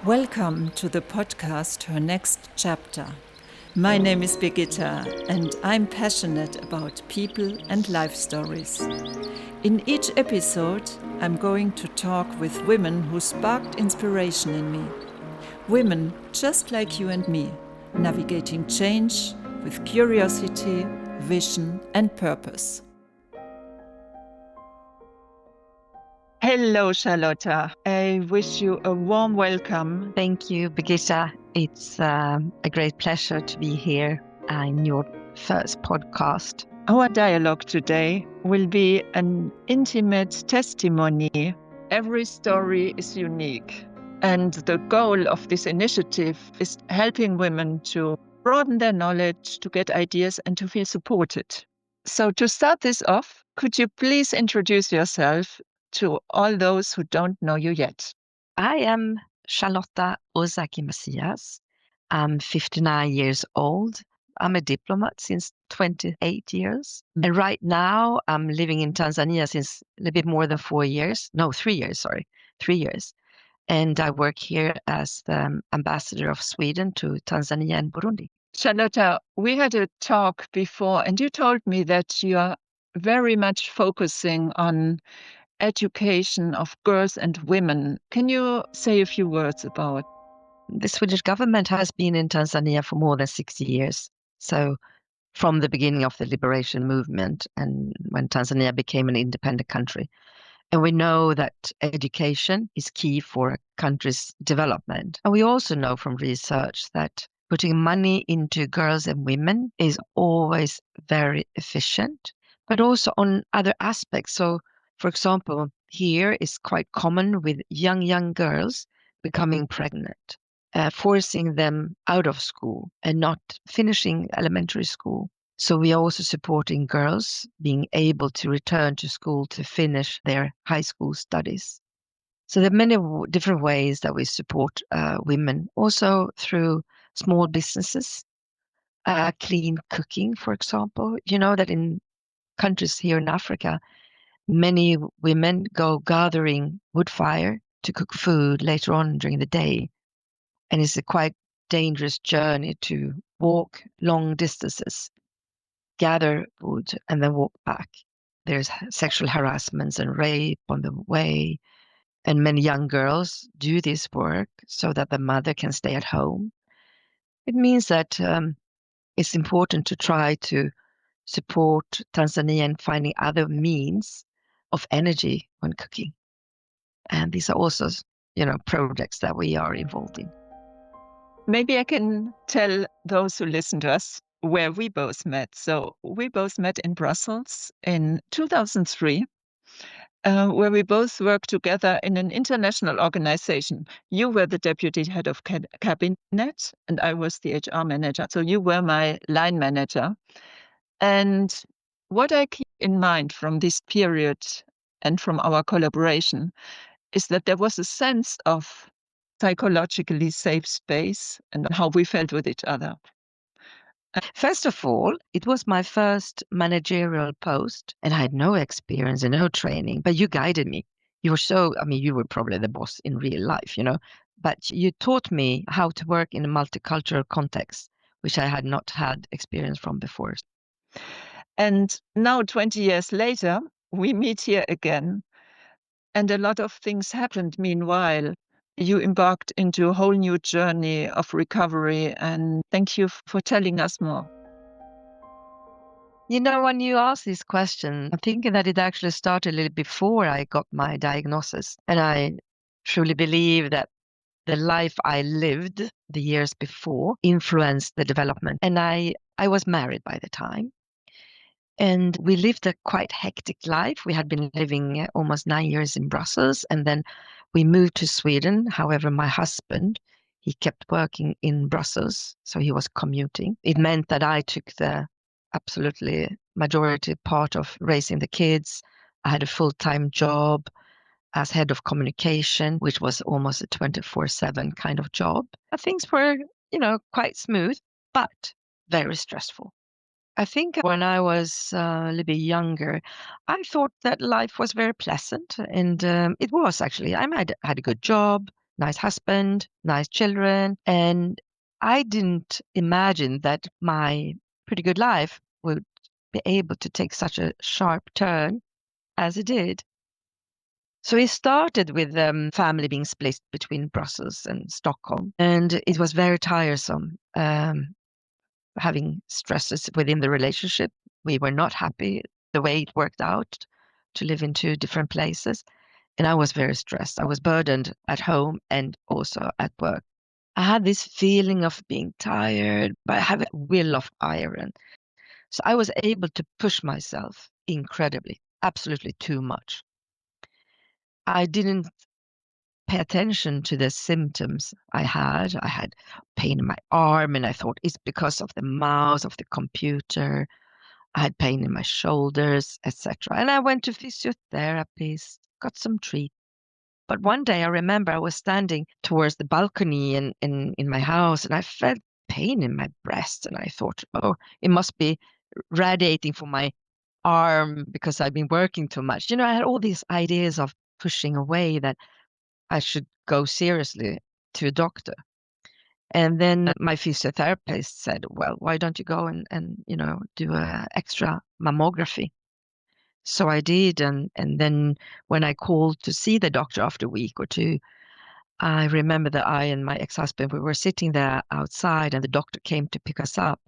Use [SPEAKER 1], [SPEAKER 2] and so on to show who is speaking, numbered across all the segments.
[SPEAKER 1] Welcome to the podcast Her Next Chapter. My name is Birgitta and I'm passionate about people and life stories. In each episode, I'm going to talk with women who sparked inspiration in me. Women just like you and me, navigating change with curiosity, vision and purpose. Hello, Charlotta. I wish you a warm welcome.
[SPEAKER 2] Thank you, Birgitta. It's a great pleasure to be here in your first podcast.
[SPEAKER 1] Our dialogue today will be an intimate testimony. Every story is unique. And the goal of this initiative is helping women to broaden their knowledge, to get ideas, and to feel supported. So to start this off, could you please introduce yourself to all those who don't know you yet?
[SPEAKER 2] I am Charlotta Ozaki-Macias. I'm 59 years old. I'm a diplomat since 28 years. And right now I'm living in Tanzania since a little bit more than 4 years. No, 3 years, sorry. 3 years. And I work here as the ambassador of Sweden to Tanzania and Burundi.
[SPEAKER 1] Charlotta, we had a talk before and you told me that you are very much focusing on education of girls and women. Can you say a few words about?
[SPEAKER 2] The Swedish government has been in Tanzania for more than 60 years. So from the beginning of the liberation movement and when Tanzania became an independent country. And we know that education is key for a country's development. And we also know from research that putting money into girls and women is always very efficient, but also on other aspects. So, for example, here is quite common with young girls becoming pregnant, forcing them out of school and not finishing elementary school. So we are also supporting girls being able to return to school to finish their high school studies. So there are many different ways that we support women, also through small businesses, clean cooking, for example. You know that in countries here in Africa, many women go gathering wood fire to cook food later on during the day. And it's a quite dangerous journey to walk long distances, gather wood, and then walk back. There's sexual harassments and rape on the way. And many young girls do this work so that the mother can stay at home. It means that it's important to try to support Tanzania in finding other means of energy when cooking. And these are also, projects that we are involved in.
[SPEAKER 1] Maybe I can tell those who listen to us where we both met. So we both met in Brussels in 2003, where we both worked together in an international organization. You were the deputy head of cabinet and I was the HR manager. So you were my line manager. And what I keep in mind from this period and from our collaboration is that there was a sense of psychologically safe space and how we felt with each other.
[SPEAKER 2] First of all, it was my first managerial post and I had no experience and no training, but you guided me. You were you were probably the boss in real life, but you taught me how to work in a multicultural context, which I had not had experience from before.
[SPEAKER 1] And now 20 years later, we meet here again. And a lot of things happened meanwhile. You embarked into a whole new journey of recovery, and thank you for telling us more.
[SPEAKER 2] When you ask this question, I'm thinking that it actually started a little before I got my diagnosis. And I truly believe that the life I lived the years before influenced the development. And I was married by the time. And we lived a quite hectic life. We had been living almost 9 years in Brussels, and then we moved to Sweden. However, my husband, he kept working in Brussels, so he was commuting. It meant that I took the absolutely majority part of raising the kids. I had a full-time job as head of communication, which was almost a 24/7 kind of job. Things were, quite smooth, but very stressful. I think when I was a little bit younger, I thought that life was very pleasant, and it was actually. I had a good job, nice husband, nice children. And I didn't imagine that my pretty good life would be able to take such a sharp turn as it did. So it started with family being split between Brussels and Stockholm. And it was very tiresome having stresses within the relationship. We were not happy the way it worked out to live in two different places. And I was very stressed. I was burdened at home and also at work. I had this feeling of being tired, but I have a will of iron. So I was able to push myself incredibly, absolutely too much. I didn't pay attention to the symptoms I had. I had pain in my arm, and I thought it's because of the mouse of the computer. I had pain in my shoulders, etc. And I went to physiotherapist, got some treatment. But one day I remember I was standing towards the balcony in my house, and I felt pain in my breast, and I thought, oh, it must be radiating from my arm because I've been working too much. I had all these ideas of pushing away that I should go seriously to a doctor. And then my physiotherapist said, well, why don't you go and do a extra mammography? So I did. And then when I called to see the doctor after a week or two, I remember that I and my ex-husband, we were sitting there outside and the doctor came to pick us up.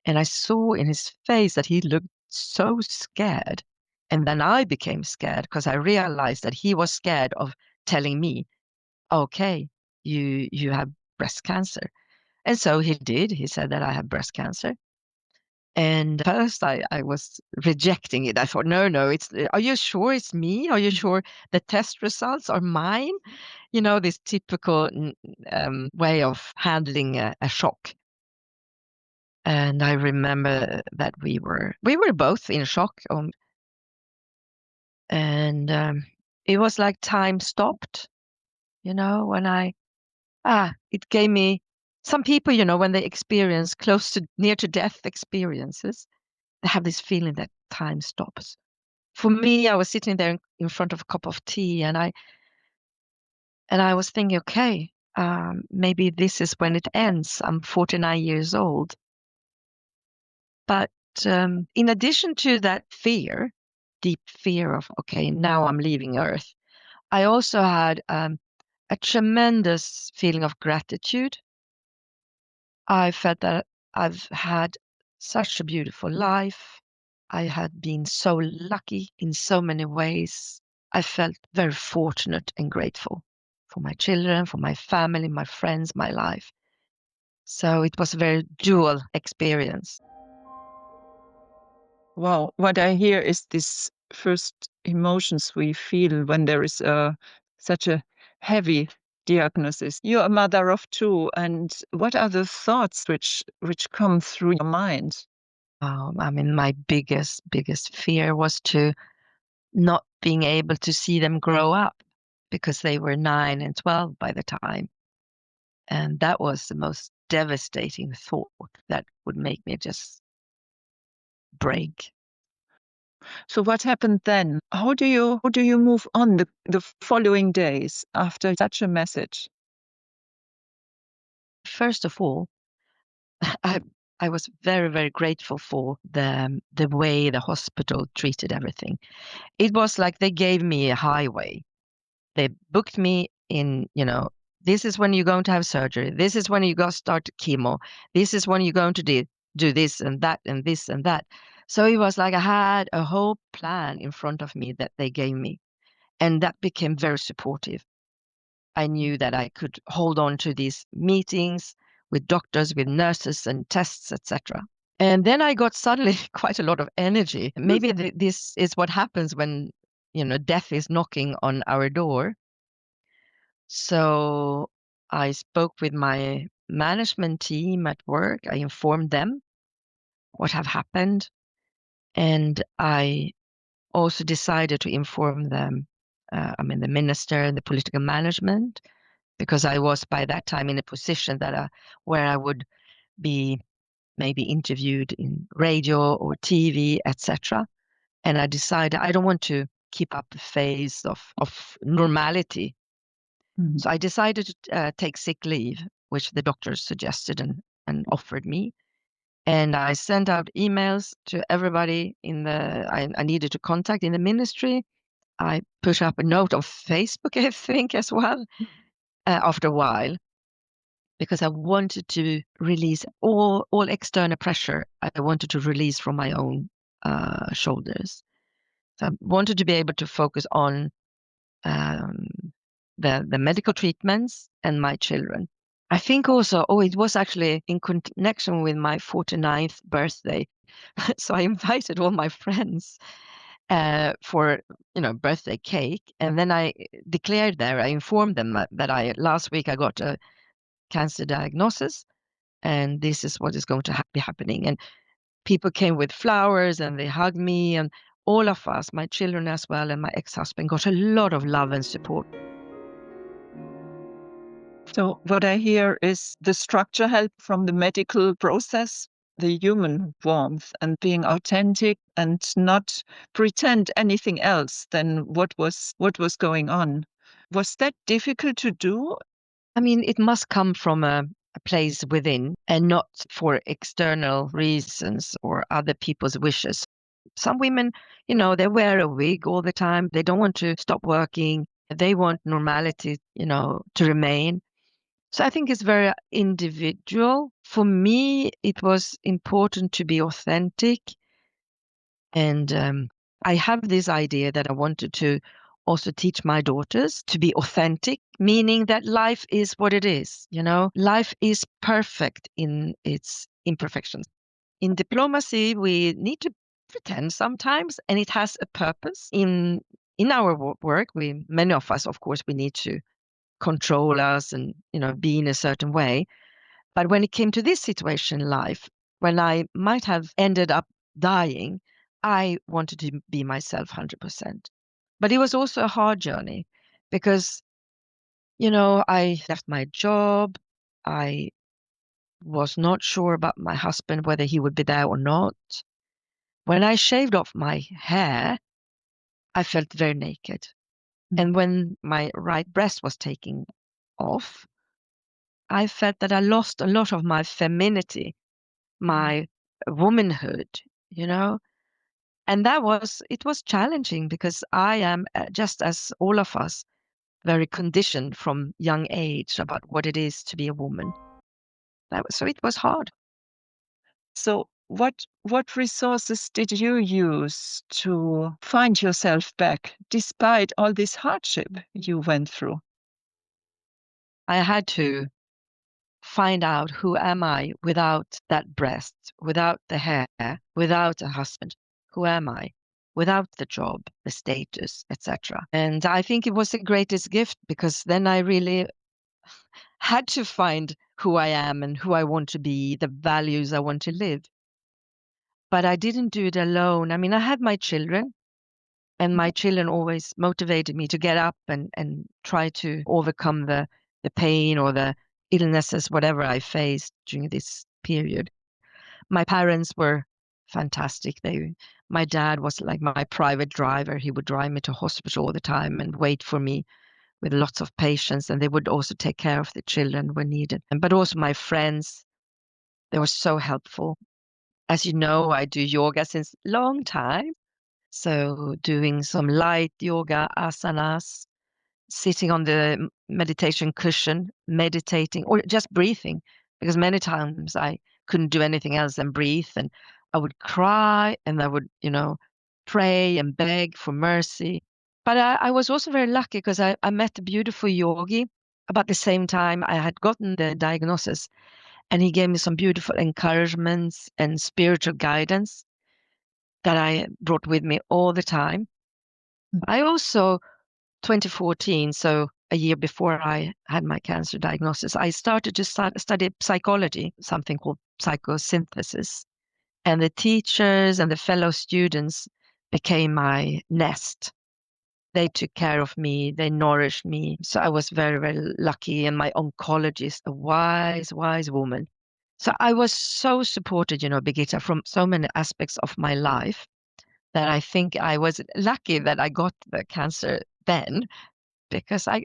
[SPEAKER 2] And I saw in his face that he looked so scared. And then I became scared because I realized that he was scared of telling me, okay, you have breast cancer. And so he did. He said that I have breast cancer. And first I was rejecting it. I thought, no, are you sure it's me? Are you sure the test results are mine? This typical way of handling a shock. And I remember that we were both in shock. And it was like time stopped, when it gave me some people, when they experience close to near to death experiences, they have this feeling that time stops. For me, I was sitting there in front of a cup of tea and I was thinking, okay, maybe this is when it ends. I'm 49 years old. But in addition to that fear, deep fear of, okay, now I'm leaving Earth, I also had a tremendous feeling of gratitude. I felt that I've had such a beautiful life. I had been so lucky in so many ways. I felt very fortunate and grateful for my children, for my family, my friends, my life. So it was a very dual experience.
[SPEAKER 1] Wow, what I hear is this first emotions we feel when there is such a heavy diagnosis. You're a mother of two, and what are the thoughts which come through your mind?
[SPEAKER 2] My biggest fear was to not being able to see them grow up because they were 9 and 12 by the time. And that was the most devastating thought that would make me just break.
[SPEAKER 1] So what happened then? How do you move on the following days after such a message?
[SPEAKER 2] First of all, I I was very, very grateful for the way the hospital treated everything. It was like they gave me a highway. They booked me in, this is when you're going to have surgery. This is when you go start chemo. This is when you're going to do this and that and this and that. So it was like I had a whole plan in front of me that they gave me. And that became very supportive. I knew that I could hold on to these meetings with doctors, with nurses and tests, etc. And then I got suddenly quite a lot of energy. Maybe this is what happens when, death is knocking on our door. So I spoke with my management team at work. I informed them what have happened. And I also decided to inform them, the minister and the political management, because I was by that time in a position that where I would be maybe interviewed in radio or TV, etc. And I decided I don't want to keep up the phase of normality.
[SPEAKER 1] Mhm.
[SPEAKER 2] So I decided to take sick leave, which the doctors suggested and offered me. And I sent out emails to everybody I needed to contact in the ministry. I put up a note on Facebook, I think, as well, after a while, because I wanted to release all external pressure. I wanted to release from my own shoulders. So I wanted to be able to focus on um, the medical treatments and my children. I think also, it was actually in connection with my 49th birthday. So I invited all my friends for, birthday cake. And then I declared there, I informed them that last week I got a cancer diagnosis and this is what is going to be happening. And people came with flowers and they hugged me, and all of us, my children as well, and my ex-husband, got a lot of love and support.
[SPEAKER 1] So what I hear is the structure help from the medical process, the human warmth, and being authentic and not pretend anything else than what was going on. Was that difficult to do?
[SPEAKER 2] I mean, it must come from a place within and not for external reasons or other people's wishes. Some women, they wear a wig all the time. They don't want to stop working. They want normality, to remain. So I think it's very individual. For me, it was important to be authentic. And I have this idea that I wanted to also teach my daughters to be authentic, meaning that life is what it is. Life is perfect in its imperfections. In diplomacy, we need to pretend sometimes, and it has a purpose. In our work, many of us, of course, we need to control us and be in a certain way. But when it came to this situation in life, when I might have ended up dying, I wanted to be myself 100%. But it was also a hard journey because, I left my job. I was not sure about my husband, whether he would be there or not. When I shaved off my hair, I felt very naked. And when my right breast was taken off, I felt that I lost a lot of my femininity, my womanhood, you know? And it was challenging because I am, just as all of us, very conditioned from young age about what it is to be a woman. So it was hard.
[SPEAKER 1] So what resources did you use to find yourself back despite all this hardship you went through?
[SPEAKER 2] I had to find out, who am I without that breast, without the hair, without a husband? Who am I without the job, the status, etc.? And I think it was the greatest gift because then I really had to find who I am and who I want to be, the values I want to live. But I didn't do it alone. I mean, I had my children, and my children always motivated me to get up and try to overcome the pain or the illnesses, whatever I faced during this period. My parents were fantastic. My dad was like my private driver. He would drive me to hospital all the time and wait for me with lots of patience, and they would also take care of the children when needed. But also my friends, they were so helpful. As you know, I do yoga since long time. So doing some light yoga, asanas, sitting on the meditation cushion, meditating, or just breathing, because many times I couldn't do anything else than breathe. And I would cry and I would, pray and beg for mercy. But I was also very lucky because I met a beautiful yogi about the same time I had gotten the diagnosis. And he gave me some beautiful encouragements and spiritual guidance that I brought with me all the time. I also, 2014, so a year before I had my cancer diagnosis, I started to study psychology, something called psychosynthesis. And the teachers and the fellow students became my nest. They took care of me, they nourished me. So I was very, very lucky. And my oncologist, a wise, wise woman. So I was so supported, Birgitta, from so many aspects of my life that I think I was lucky that I got the cancer then. because I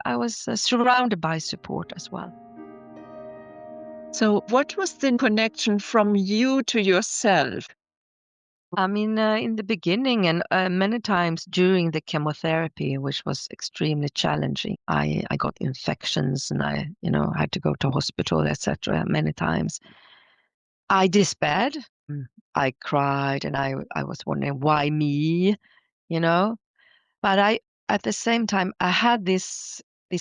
[SPEAKER 2] was surrounded by support as well.
[SPEAKER 1] So what was the connection from you to yourself?
[SPEAKER 2] I mean, in the beginning and many times during the chemotherapy, which was extremely challenging, I got infections and I had to go to hospital, etc. many times. I despaired. I cried and I was wondering why me, you know. But at the same time, I had this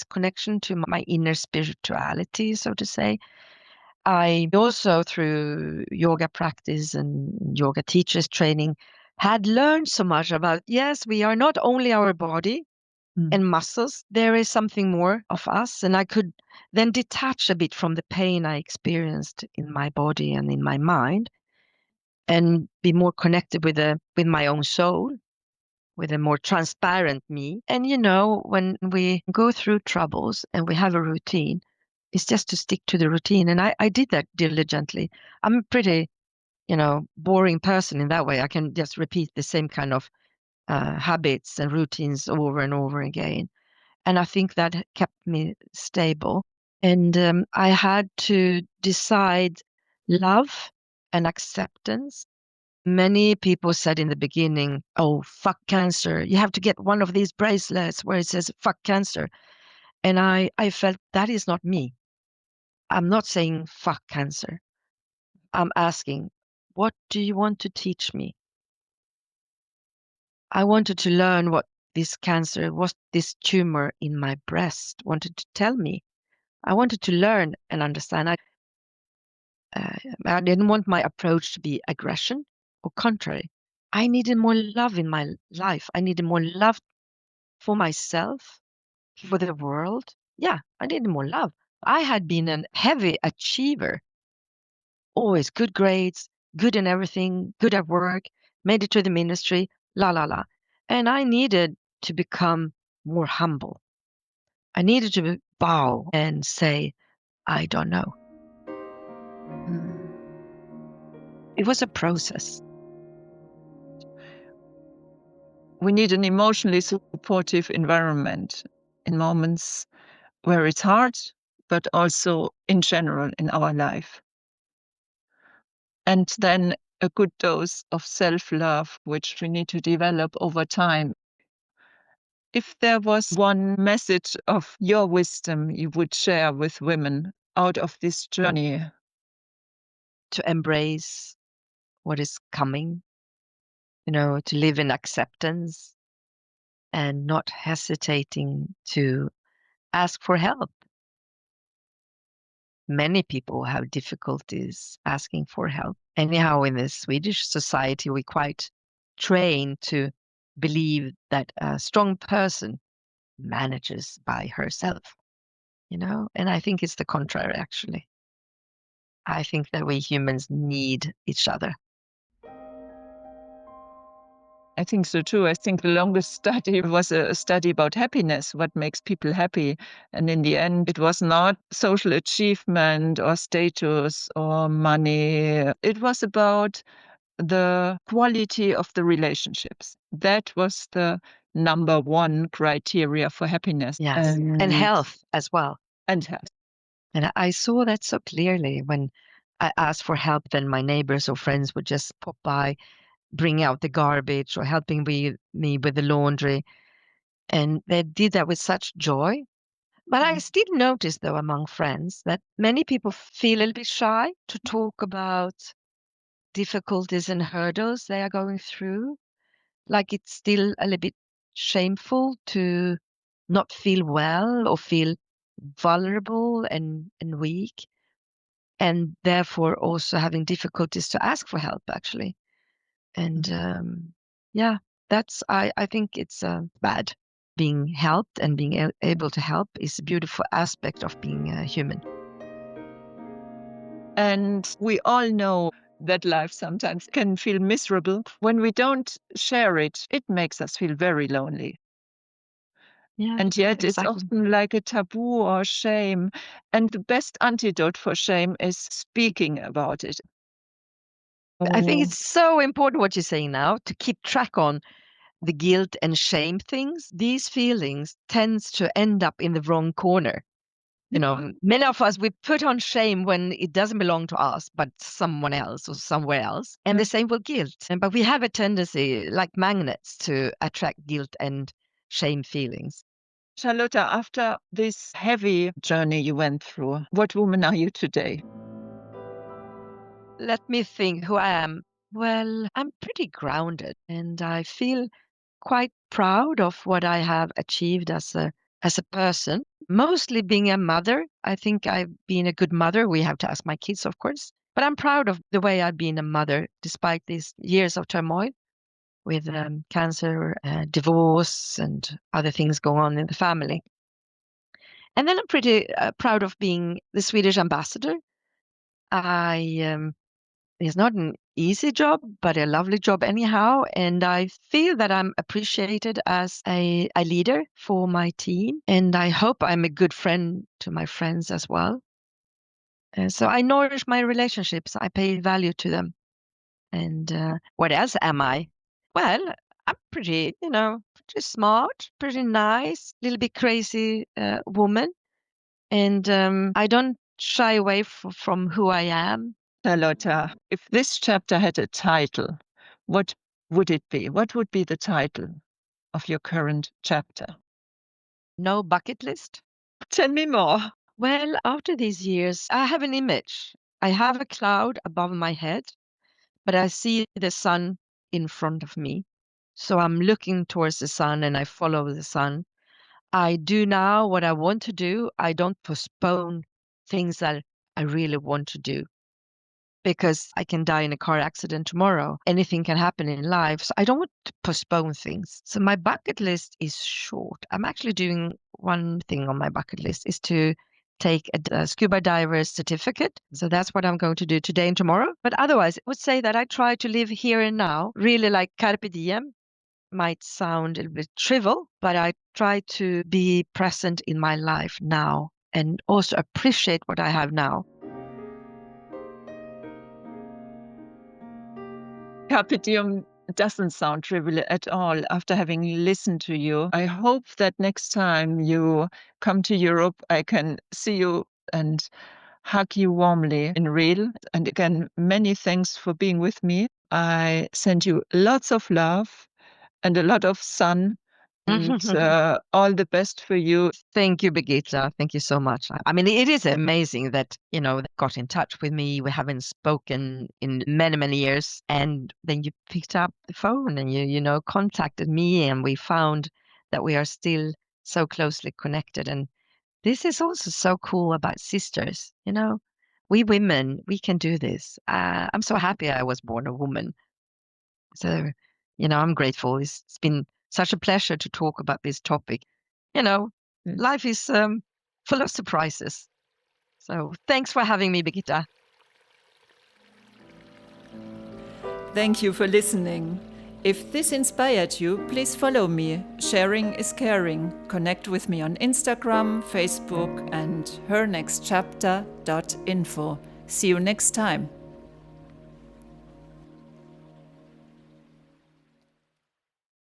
[SPEAKER 2] connection to my inner spirituality, so to say. I also, through yoga practice and yoga teachers training, had learned so much about, yes, we are not only our body and muscles, there is something more of us. And I could then detach a bit from the pain I experienced in my body and in my mind and be more connected with my own soul, with a more transparent me. And when we go through troubles and we have a routine, it's just to stick to the routine. And I did that diligently. I'm a pretty, boring person in that way. I can just repeat the same kind of habits and routines over and over again. And I think that kept me stable. And I had to decide love and acceptance. Many people said in the beginning, oh, fuck cancer. You have to get one of these bracelets where it says fuck cancer. And I felt that is not me. I'm not saying fuck cancer. I'm asking, what do you want to teach me? I wanted to learn what this cancer, what this tumor in my breast wanted to tell me. I wanted to learn and understand. I didn't want my approach to be aggression or contrary. I needed more love in my life. I needed more love for myself, for the world. Yeah, I needed more love. I had been a heavy achiever, always good grades, good in everything, good at work, made it to the ministry, la la la. And I needed to become more humble. I needed to bow and say, I don't know. It was a process.
[SPEAKER 1] We need an emotionally supportive environment in moments where it's hard, but also in general in our life. And then a good dose of self-love, which we need to develop over time. If there was one message of your wisdom you would share with women out of this journey,
[SPEAKER 2] to embrace what is coming, to live in acceptance and not hesitating to ask for help. Many people have difficulties asking for help. Anyhow, in the Swedish society, we quite trained to believe that a strong person manages by herself, and I think it's the contrary, actually. I think that we humans need each other.
[SPEAKER 1] I think so too. I think the longest study was a study about happiness, what makes people happy. And in the end, it was not social achievement or status or money. It was about the quality of the relationships. That was the number one criteria for happiness.
[SPEAKER 2] Yes, and health as well.
[SPEAKER 1] And health.
[SPEAKER 2] And I saw that so clearly when I asked for help, then my neighbors or friends would just pop by, bring out the garbage or helping me with the laundry. And they did that with such joy. But I still noticed, though, among friends that many people feel a little bit shy to talk about difficulties and hurdles they are going through. Like it's still a little bit shameful to not feel well or feel vulnerable and weak, and therefore also having difficulties to ask for help, actually. And yeah, I think it's bad. Being helped and being able to help is a beautiful aspect of being human.
[SPEAKER 1] And we all know that life sometimes can feel miserable. When we don't share it, it makes us feel very lonely.
[SPEAKER 2] Yeah,
[SPEAKER 1] And yet it's
[SPEAKER 2] exactly.
[SPEAKER 1] often like a taboo or shame. And the best antidote for shame is speaking about it.
[SPEAKER 2] I think it's so important what you're saying now to keep track on the guilt and shame things, these feelings tends to end up in the wrong corner. Many of us, we put on shame when it doesn't belong to us, but someone else or somewhere else. And the same with guilt. But we have a tendency, like magnets, to attract guilt and shame feelings.
[SPEAKER 1] Charlotta, after this heavy journey you went through, what woman are you today?
[SPEAKER 2] Let me think who I am. Well, I'm pretty grounded and I feel quite proud of what I have achieved as a person. Mostly being a mother. I think I've been a good mother. We have to ask my kids, of course. But I'm proud of the way I've been a mother despite these years of turmoil with cancer, divorce, and other things going on in the family. And then I'm pretty proud of being the Swedish ambassador. It's not an easy job, but a lovely job anyhow. And I feel that I'm appreciated as a leader for my team. And I hope I'm a good friend to my friends as well. And so I nourish my relationships. I pay value to them. And what else am I? Well, I'm pretty smart, pretty nice, a little bit crazy woman. And I don't shy away from who I am.
[SPEAKER 1] Charlotta, if this chapter had a title, what would it be? What would be the title of your current chapter?
[SPEAKER 2] No bucket list?
[SPEAKER 1] Tell me more.
[SPEAKER 2] Well, after these years, I have an image. I have a cloud above my head, but I see the sun in front of me. So I'm looking towards the sun and I follow the sun. I do now what I want to do. I don't postpone things that I really want to do because I can die in a car accident tomorrow. Anything can happen in life. So I don't want to postpone things. So my bucket list is short. I'm actually doing one thing on my bucket list is to take a scuba diver's certificate. So that's what I'm going to do today and tomorrow. But otherwise, I would say that I try to live here and now, really like carpe diem. Might sound a little bit trivial, but I try to be present in my life now and also appreciate what I have now.
[SPEAKER 1] Carpe diem doesn't sound trivial at all after having listened to you. I hope that next time you come to Europe, I can see you and hug you warmly in real. And again, many thanks for being with me. I send you lots of love and a lot of sun and all the best for you.
[SPEAKER 2] Thank you, Birgitta. Thank you so much. I mean, it is amazing that, they got in touch with me. We haven't spoken in many, many years. And then you picked up the phone and you contacted me and we found that we are still so closely connected. And this is also so cool about sisters. We women, we can do this. I'm so happy I was born a woman. So, I'm grateful. It's been such a pleasure to talk about this topic. Life is full of surprises. So thanks for having me, Birgitta.
[SPEAKER 1] Thank you for listening. If this inspired you, please follow me. Sharing is caring. Connect with me on Instagram, Facebook, and hernextchapter.info. See you next time.